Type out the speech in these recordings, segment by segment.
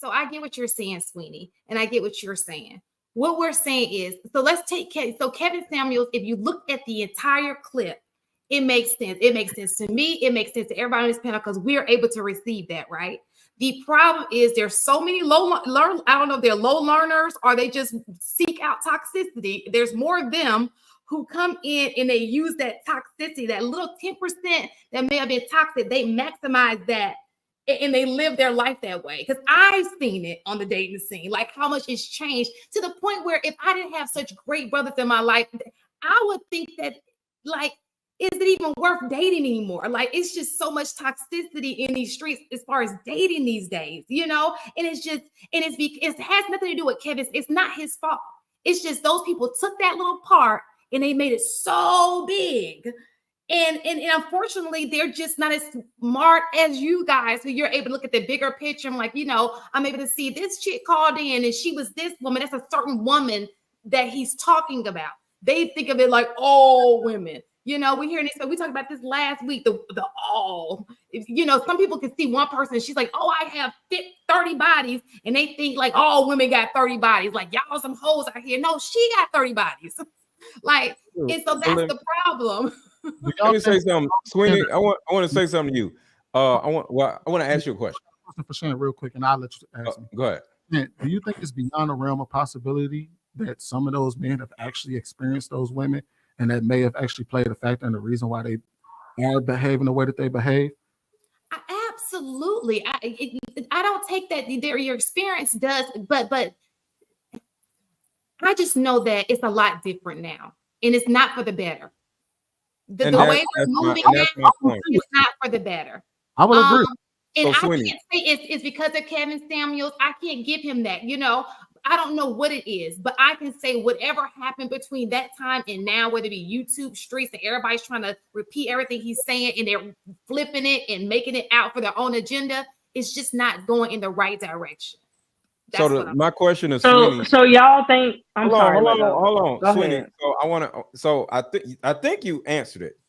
So I get what you're saying, Sweeney, and I get what you're saying. What we're saying is, so let's take Kevin Samuels. If you look at the entire clip, it makes sense. It makes sense to me. It makes sense to everybody on this panel because we're able to receive that, right? The problem is there's so many I don't know if they're low learners or they just seek out toxicity. There's more of them who come in and they use that toxicity, that little 10% that may have been toxic. They maximize that and they live their life that way. Because I've seen it on the dating scene, like how much it's changed to the point where if I didn't have such great brothers in my life, I would think that, like, is it even worth dating anymore? Like, it's just so much toxicity in these streets as far as dating these days, you know? And it's just, and it has nothing to do with Kevin. It's not his fault. It's just those people took that little part and they made it so big. And unfortunately, they're just not as smart as you guys, who you're able to look at the bigger picture. I'm like, you know, I'm able to see this chick called in and she was this woman. That's a certain woman that he's talking about. They think of it like all women. You know, we talked about this last week, the all. If, you know, some people can see one person, she's like, oh, I have 30 bodies. And they think like all women got 30 bodies. Like, y'all some hoes out here. No, she got 30 bodies. Like, and so that's the problem. Let me say something, Sweeney. I want to say something to you. I want to ask you a question. For Shan, real quick, and I'll let you ask me. Go ahead. Man, do you think it's beyond the realm of possibility that some of those men have actually experienced those women, and that may have actually played a factor in the reason why they are behaving the way that they behave? Absolutely. I don't take that your experience does, but I just know that it's a lot different now, and it's not for the better. The way we're moving now is not for the better. I would agree. And so, I can't say it's because of Kevin Samuels. I can't give him that. You know, I don't know what it is, but I can say whatever happened between that time and now, whether it be YouTube streets and everybody's trying to repeat everything he's saying and they're flipping it and making it out for their own agenda, it's just not going in the right direction. That's so my question is, so y'all think? Hold on, Sweeney. So I think you answered it.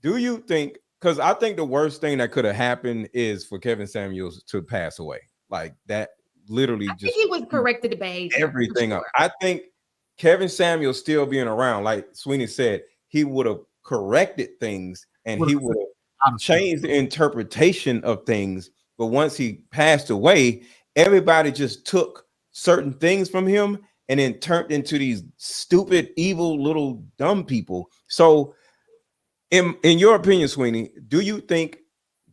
Do you think? Because I think the worst thing that could have happened is for Kevin Samuels to pass away. Like that, literally, I think he was corrected to behavior. Everything up. I think Kevin Samuels still being around, like Sweeney said, he would have corrected things and he would have changed the interpretation of things. But once he passed away, everybody just took certain things from him and then turned into these stupid, evil, little dumb people. So in your opinion, Sweeney, do you think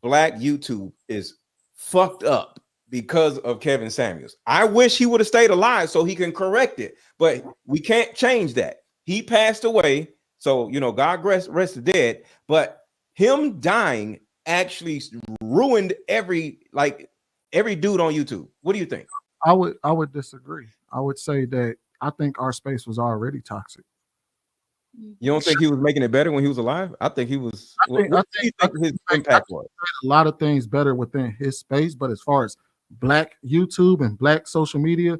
Black YouTube is fucked up because of Kevin Samuels? I wish he would have stayed alive so he can correct it, but we can't change that. He passed away, so you know, God rest dead, but him dying actually ruined every dude on YouTube. What do you think? I would disagree. I would say that I think our space was already toxic. You don't think he was making it better when he was alive? I think he was. I think his impact was a lot of things better within his space, but as far as Black YouTube and Black social media,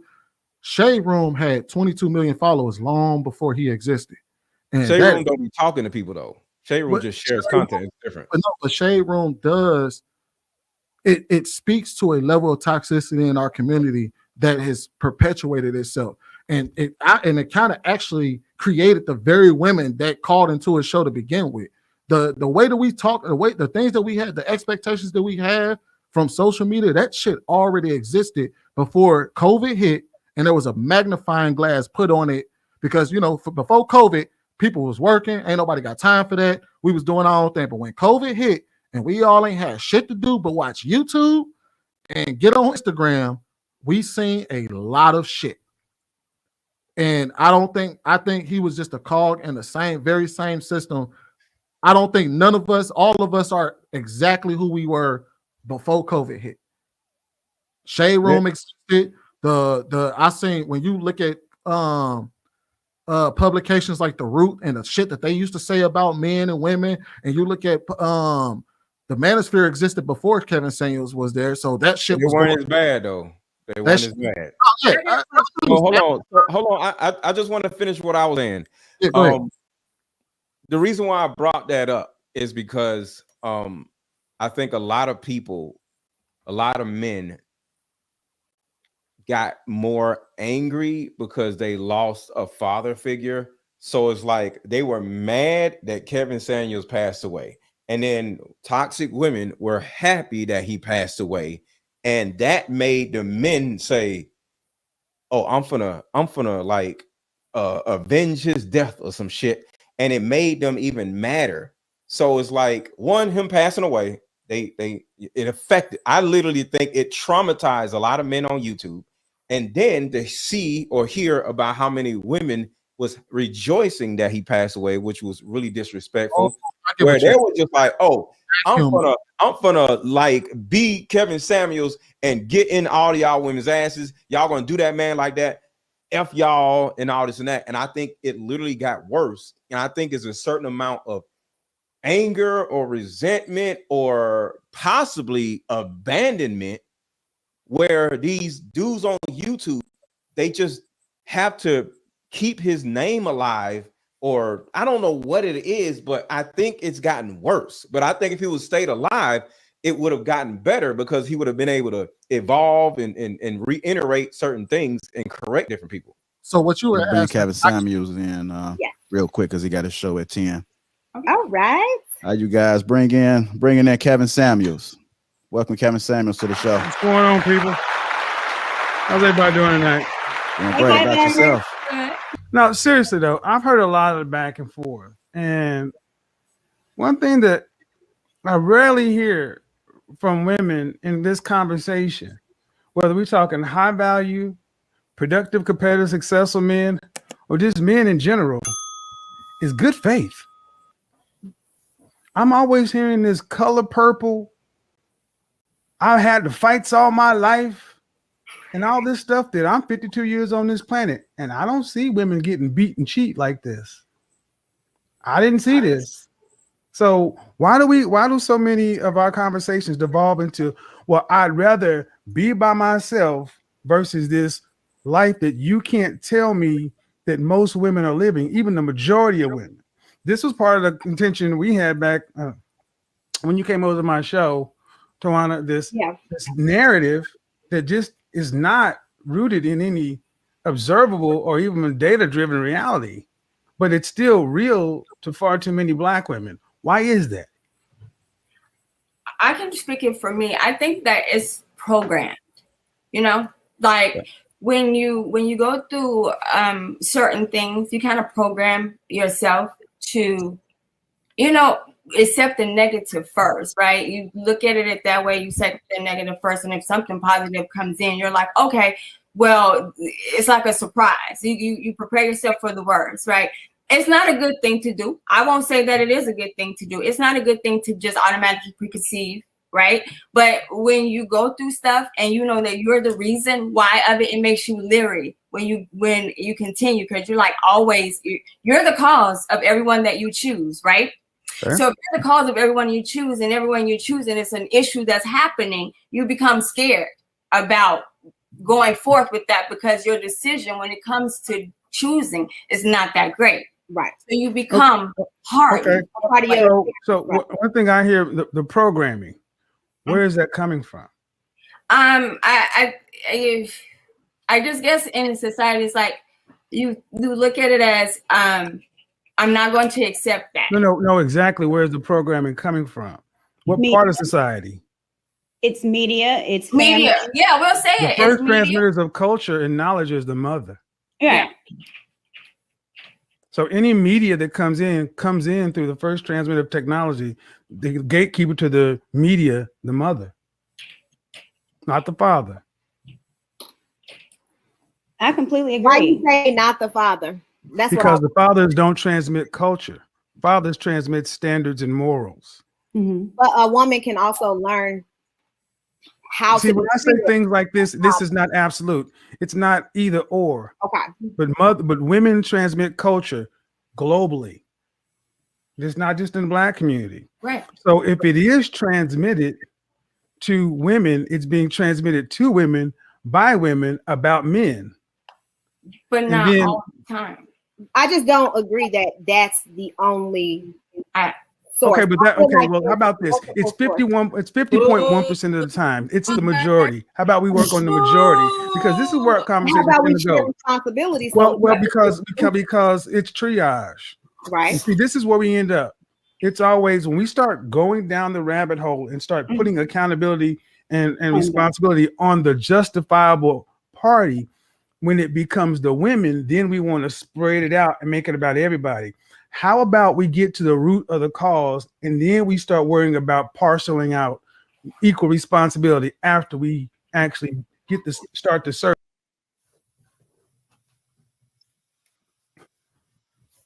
Shade Room had 22 million followers long before he existed. And Shade Room don't be talking to people though. Shade Room just shares content. It's different. But Shade Room does. It speaks to a level of toxicity in our community that has perpetuated itself, and it kind of actually created the very women that called into a show to begin with. The way that we talk, the things that we had, the expectations that we had from social media, that shit already existed before COVID hit, and there was a magnifying glass put on it because, you know, before COVID, people was working, ain't nobody got time for that. We was doing our own thing, but when COVID hit and we all ain't had shit to do but watch YouTube and get on Instagram, we seen a lot of shit. And I think he was just a cog in the very same system. I don't think all of us are exactly who we were before COVID hit. Shade Room existed. I seen when you look at publications like The Root and the shit that they used to say about men and women, and you look at the Manosphere existed before Kevin Samuels was there, so that shit weren't as bad though. They weren't as bad. Hold on. I just want to finish what I was saying. Yeah, the reason why I brought that up is because I think a lot of people, a lot of men got more angry because they lost a father figure. So it's like they were mad that Kevin Samuels passed away. And then toxic women were happy that he passed away. And that made the men say, oh, I'm finna like avenge his death or some shit. And it made them even madder. So it's like, one, him passing away, it affected, I literally think it traumatized a lot of men on YouTube. And then to see or hear about how many women was rejoicing that he passed away, which was really disrespectful. Where they were just like, oh, I'm gonna like be Kevin Samuels and get in all y'all women's asses. Y'all gonna do that man like that. F y'all and all this and that. And I think it literally got worse. And I think it's a certain amount of anger or resentment or possibly abandonment where these dudes on YouTube, they just have to keep his name alive, or I don't know what it is, but I think it's gotten worse. But I think if he would stayed alive, it would have gotten better because he would have been able to evolve and reiterate certain things and correct different people. So what you were bring asking, Kevin Samuels in real quick because he got a show at 10. All right. How you guys bring in that Kevin Samuels? Welcome Kevin Samuels to the show. What's going on, people? How's everybody doing tonight? Doing great. About yourself? No, seriously though, I've heard a lot of the back and forth, and one thing that I rarely hear from women in this conversation, whether we're talking high value, productive, competitive, successful men, or just men in general, is good faith. I'm always hearing this color purple. I've had the fights all my life and all this stuff that I'm 52 years on this planet, and I don't see women getting beat and cheat like this. I didn't see this. So why do so many of our conversations devolve into, well, I'd rather be by myself versus this life that you can't tell me that most women are living, even the majority of women. This was part of the contention we had back when you came over to my show, Tawana, this narrative that just is not rooted in any observable or even data-driven reality, but it's still real to far too many Black women. Why is that? I can speak it for me. I think that it's programmed, you know, like when you go through certain things, you kind of program yourself to, you know, accept the negative first, right? You look at it that way, you accept the negative first, and if something positive comes in, you're like, okay, well, it's like a surprise. You prepare yourself for the worst, right? It's not a good thing to do. I won't say that it is a good thing to do. It's not a good thing to just automatically preconceive, right? But when you go through stuff and you know that you're the reason why of it, it makes you leery when you continue, because you're like, always, you're the cause of everyone that you choose, right? Sure. So if you're the cause of everyone you choose and everyone you choose, and it's an issue that's happening, you become scared about going forth with that because your decision when it comes to choosing is not that great. Right. So you become hard. Okay. So one thing I hear, the programming, where is that coming from? I just guess in society, it's like you look at it as I'm not going to accept that. No, exactly. Where's the programming coming from? What part of society? It's media. It's media. Yeah, we'll say it. The first transmitters of culture and knowledge is the mother. Yeah. So any media that comes in through the first transmitter of technology, the gatekeeper to the media, the mother, not the father. I completely agree. Why you say not the father? That's because the fathers don't transmit culture. Fathers transmit standards and morals. Mm-hmm. But a woman can also learn how to. When I say things like this is not absolute. It's not either or. Okay. But women transmit culture globally. It's not just in the Black community. Right. So if it is transmitted to women, it's being transmitted to women by women about men. But not all the time. I just don't agree that that's the only source. Okay, but that okay. Well, how about this? It's 51. It's 50.1% of the time. It's the majority. How about we work on the majority? Because this is where our How conversation is about we going to share go. responsibility? Well, because it's triage. Right. You see, this is where we end up. It's always when we start going down the rabbit hole and start putting accountability and responsibility on the justifiable party. When it becomes the women, then we want to spread it out and make it about everybody. How about we get to the root of the cause and then we start worrying about parceling out equal responsibility after we actually get to start the search.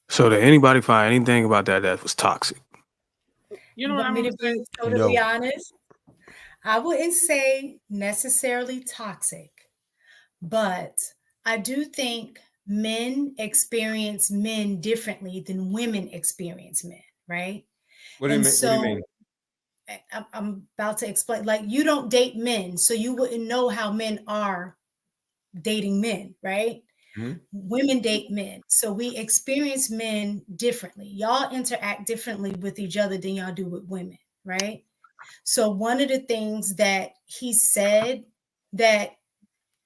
So did anybody find anything about that was toxic? You know what I'm going to say? So to be honest, I wouldn't say necessarily toxic, but I do think men experience men differently than women experience men, right? What do you mean? I'm about to explain. Like, you don't date men, so you wouldn't know how men are dating men, right? Mm-hmm. Women date men, so we experience men differently. Y'all interact differently with each other than y'all do with women, right? So one of the things that he said that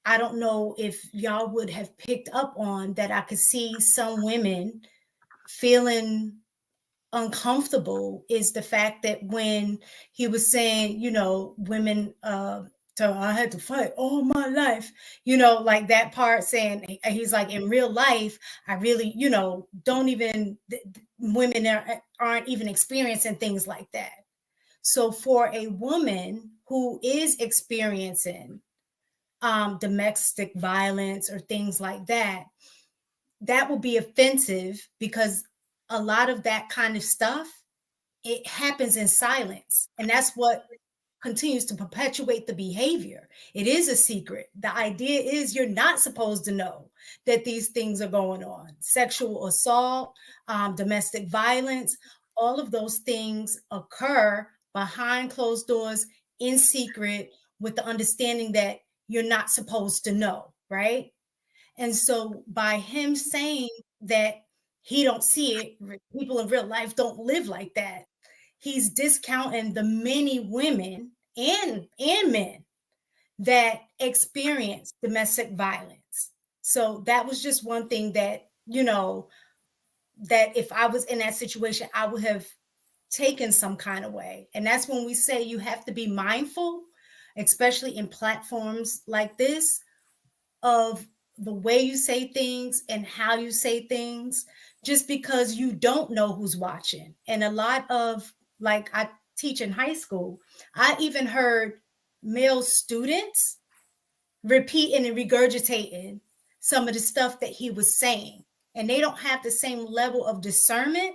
I don't know if y'all would have picked up on, that I could see some women feeling uncomfortable, is the fact that when he was saying, you know, women, so I had to fight all my life, you know, like that part, saying, he's like, in real life, I really, you know, don't even, women aren't even experiencing things like that. So for a woman who is experiencing domestic violence or things like that, that will be offensive, because a lot of that kind of stuff, it happens in silence. And that's what continues to perpetuate the behavior. It is a secret. The idea is you're not supposed to know that these things are going on. Sexual assault, domestic violence, all of those things occur behind closed doors, in secret, with the understanding that you're not supposed to know, right? And so by him saying that he don't see it, people in real life don't live like that, he's discounting the many women and men that experience domestic violence. So that was just one thing that, you know, that if I was in that situation, I would have taken some kind of way. And that's when we say you have to be mindful, especially in platforms like this, of the way you say things and how you say things, just because you don't know who's watching. And a lot of, like, I teach in high school, I even heard male students repeating and regurgitating some of the stuff that he was saying. And they don't have the same level of discernment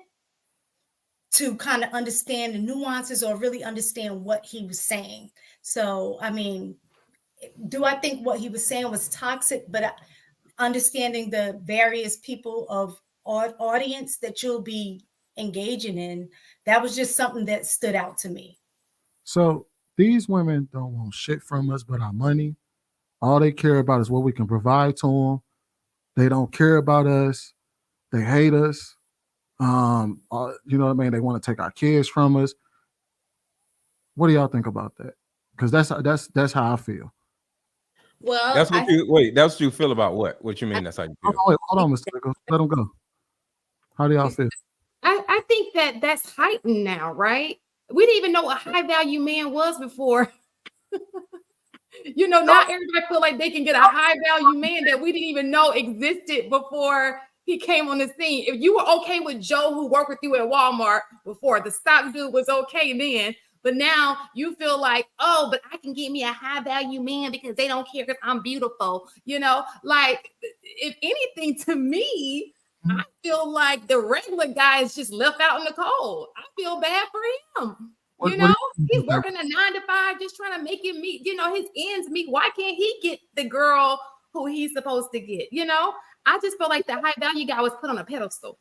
to kind of understand the nuances or really understand what he was saying. So, I mean, do I think what he was saying was toxic? But understanding the various people of audience that you'll be engaging in, that was just something that stood out to me. So these women don't want shit from us but our money. All they care about is what we can provide to them. They don't care about us. They hate us. You know what I mean? They want to take our kids from us. What do y'all think about that? Because that's how I feel. Well, that's what that's what you feel about what? What you mean? That's how you feel. Hold on, Mr. Nichols. Let him go. How do y'all feel? I think that's heightened now, right? We didn't even know what high value man was before. You know, now everybody feel like they can get a high value man that we didn't even know existed before he came on the scene. If you were okay with Joe, who worked with you at Walmart before, the stock dude was okay then. But now you feel like, oh, but I can get me a high value man because they don't care because I'm beautiful. You know, like, if anything, to me, I feel like the regular guy is just left out in the cold. I feel bad for him. You know, he's working a 9 to 5, just trying to make it meet, you know, his ends meet. Why can't he get the girl who he's supposed to get? You know, I just feel like the high value guy was put on a pedestal.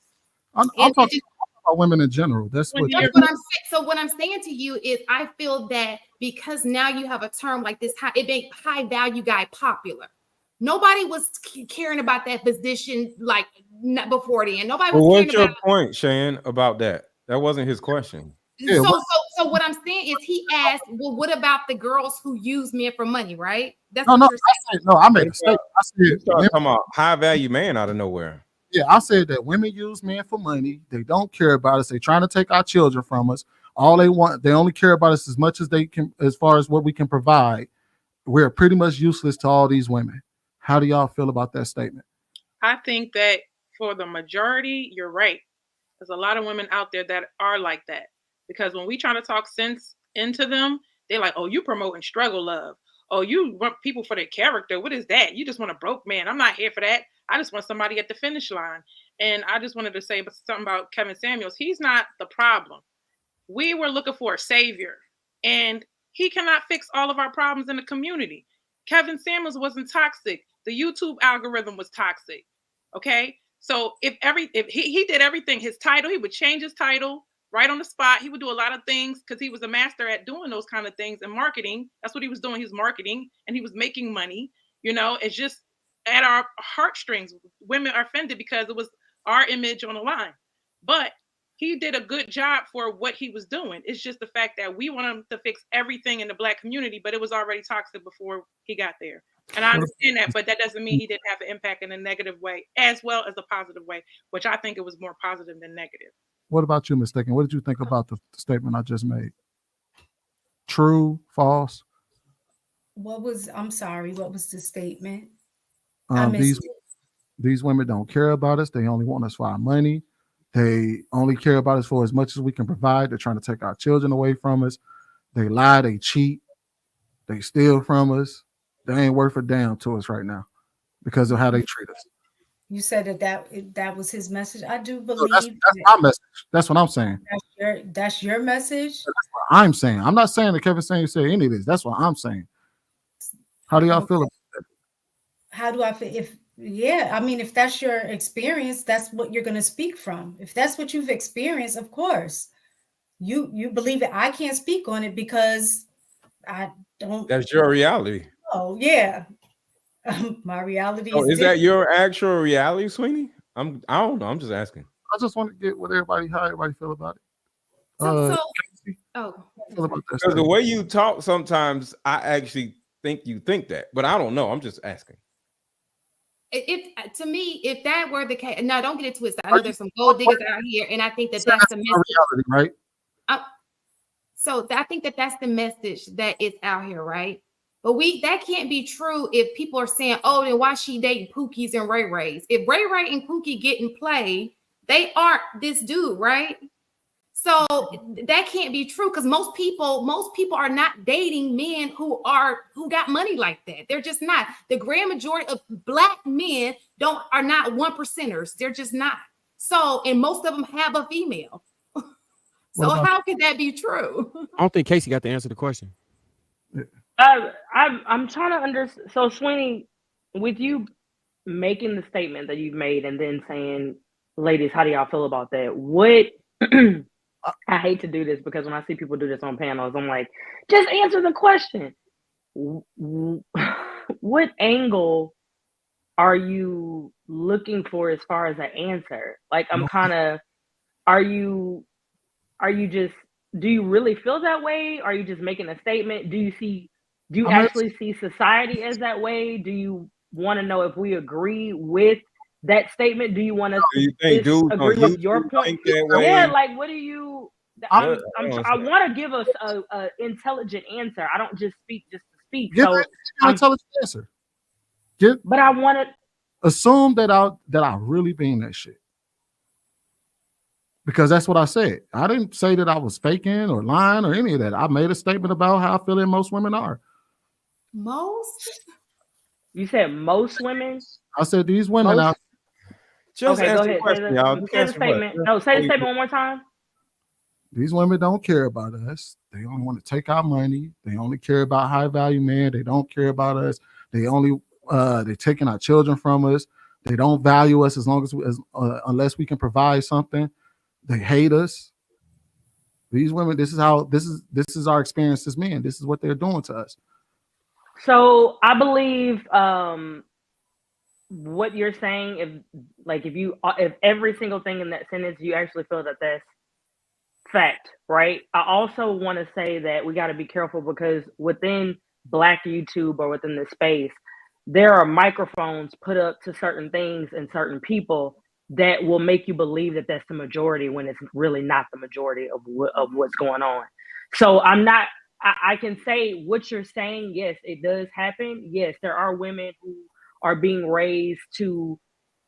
I'm talking about women in general. That's what I'm saying. So what I'm saying to you is, I feel that because now you have a term like this, it made high value guy popular. Nobody was caring about that position like before then. Nobody was. Well, what's your point, Shan, about that? That wasn't his question. Yeah, So what I'm saying is he asked, well, what about the girls who use men for money, right? That's no, what no, you're saying. I made a statement. I You said start women, talking about high value man out of nowhere. yeah, I said that women use men for money. They don't care about us. They're trying to take our children from us. All they want, they only care about us as much as they can, as far as what we can provide. We're pretty much useless to all these women. How do y'all feel about that statement? I think that for the majority, you're right. There's a lot of women out there that are like that. Because when we try to talk sense into them, they're like, oh, you promoting struggle love. Oh, you want people for their character. What is that? You just want a broke man. I'm not here for that. I just want somebody at the finish line. And I just wanted to say something about Kevin Samuels. He's not the problem. We were looking for a savior, and he cannot fix all of our problems in the community. Kevin Samuels wasn't toxic. The YouTube algorithm was toxic. Okay. So if he did everything, his title, he would change his title right on the spot. He would do a lot of things because he was a master at doing those kind of things and marketing. That's what he was doing. He was marketing and he was making money. It's just at our heartstrings. Women are offended because it was our image on the line. But he did a good job for what he was doing. It's just the fact that we want him to fix everything in the Black community, but it was already toxic before he got there. And I understand that, but that doesn't mean he didn't have an impact in a negative way as well as a positive way, which I think it was more positive than negative. What about you, Mistaken? What did you think about the statement I just made? True, false? I'm sorry, what was the statement? These women don't care about us. They only want us for our money. They only care about us for as much as we can provide. They're trying to take our children away from us. They lie, they cheat, they steal from us. They ain't worth a damn to us right now because of how they treat us. You said that was his message. I do believe that's my message. That's what I'm saying. That's your message. That's what I'm saying. I'm not saying that Kevin Samuels said any of this. That's what I'm saying. How do y'all feel about that? How do I feel? If that's your experience, that's what you're going to speak from. If that's what you've experienced, of course, you believe it. I can't speak on it because I don't. That's your reality. Oh yeah, my reality is that your actual reality, Sweeney? I don't know. I'm just asking. I just want to get how everybody feel about it. Because the way you talk, sometimes I actually think you think that, but I don't know. I'm just asking. To me, if that were the case, no, don't get it twisted. I know there's some gold diggers out here, and I think that's the message, reality, right? So I think that's the message that is out here, right? But that can't be true if people are saying, "Oh, then why she dating Pookie's and Ray Ray's?" If Ray Ray and Pookie get in play, they aren't this dude, right? So that can't be true because most people are not dating men who got money like that. They're just not. The grand majority of Black men are not 1%ers. They're just not. So, and most of them have a female. So how can that be true? I don't think Casey got to answer the question. I'm trying to understand. So Sweeney, with you making the statement that you've made and then saying, ladies, how do y'all feel about that? What I hate to do this because when I see people do this on panels, I'm like, just answer the question. What angle are you looking for as far as an answer? Like, I'm kind of, do you really feel that way? Are you just making a statement? Do you actually see society as that way? Do you want to know if we agree with that statement? Do you want us to agree with your point? Yeah, like, what do you? I want to give us a intelligent answer. I don't just speak just to speak. Give an intelligent answer. But I want to assume that I really mean that shit. Because that's what I said. I didn't say that I was faking or lying or any of that. I made a statement about how I feel that most women are. Most? You said most women? I said these women out. Just okay, answer go ahead. the question, y'all. Say the statement. No, say the statement one more time. These women don't care about us. They only want to take our money. They only care about high value men. They don't care about us. They're taking our children from us. They don't value us unless we can provide something. They hate us. These women, this is our experience as men. This is what they're doing to us. So I believe what you're saying, if every single thing in that sentence, you actually feel that that's fact, right? I also want to say that we got to be careful because within Black YouTube or within the space, there are microphones put up to certain things and certain people that will make you believe that that's the majority when it's really not the majority of what's going on. So I can say what you're saying. Yes, it does happen. Yes, there are women who are being raised to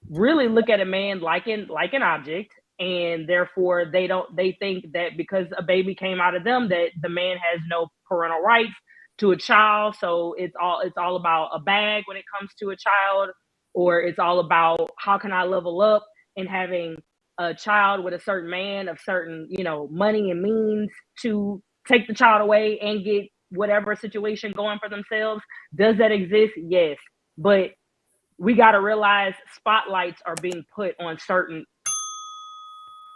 really look at a man like an object, and therefore they think that because a baby came out of them that the man has no parental rights to a child. So it's all about a bag when it comes to a child, or it's all about how can I level up and having a child with a certain man of certain, money and means to take the child away and get whatever situation going for themselves. Does that exist? Yes. But we got to realize spotlights are being put on certain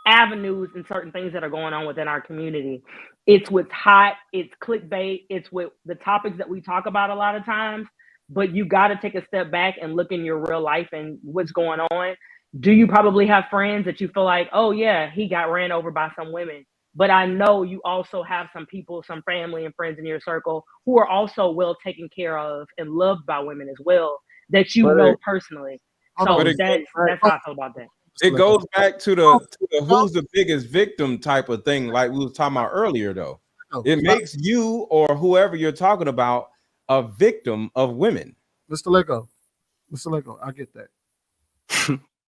avenues and certain things that are going on within our community. It's what's hot, it's clickbait, it's with the topics that we talk about a lot of times, but you got to take a step back and look in your real life and what's going on. Do you probably have friends that you feel like, oh yeah, he got ran over by some women? But I know you also have some people, some family and friends in your circle who are also well taken care of and loved by women as well, that you know personally. So that's how I feel about that. It goes back to the who's the biggest victim type of thing, like we was talking about earlier, though. It makes you or whoever you're talking about a victim of women. Mr. Lego, I get that.